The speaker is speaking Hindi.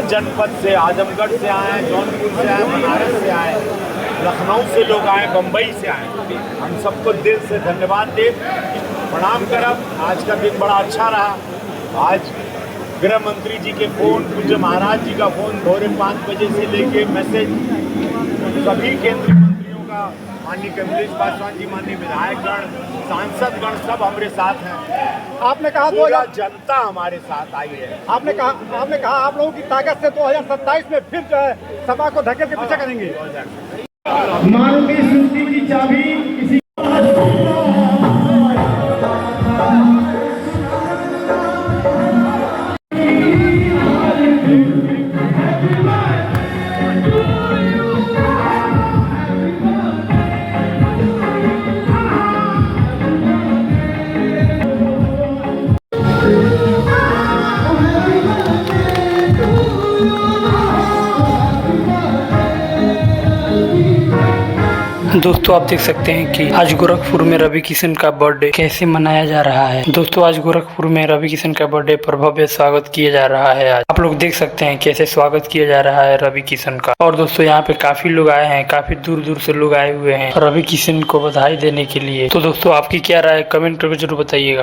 हर जनपद से, आजमगढ़ से आए, जौनपुर से आए, बनारस से आए, लखनऊ से लोग आए, बम्बई से आए। हम सबको दिल से धन्यवाद दे, प्रणाम करब। आज का दिन बड़ा अच्छा रहा। आज गृह मंत्री जी के फ़ोन, पूज्य महाराज जी का फ़ोन भोरे 5 बजे से लेके मैसेज सभी केंद्रीय मंत्रियों का, माननीय कमलेश पासवान जी, माननीय विधायकगण, सांसदगण सब हमारे साथ हैं। आपने कहा पूरा जनता हमारे साथ आई है। आपने कहा आप लोगों की ताकत से 2027 में फिर जो है सभा को धकेल के पीछे करेंगे। मारुति सुजुकी की चाबी किसी दोस्तों आप देख सकते हैं कि आज गोरखपुर में रवि किशन का बर्थडे कैसे मनाया जा रहा है। दोस्तों आज गोरखपुर में रवि किशन का बर्थडे पर भव्य स्वागत किया जा रहा है। आज आप लोग देख सकते हैं कैसे स्वागत किया जा रहा है रवि किशन का। और दोस्तों यहाँ पे काफी लोग आए हैं, काफी दूर दूर से लोग आए हुए हैं रवि किशन को बधाई देने के लिए। तो दोस्तों आपकी क्या राय कमेंट करके जरूर बताइएगा।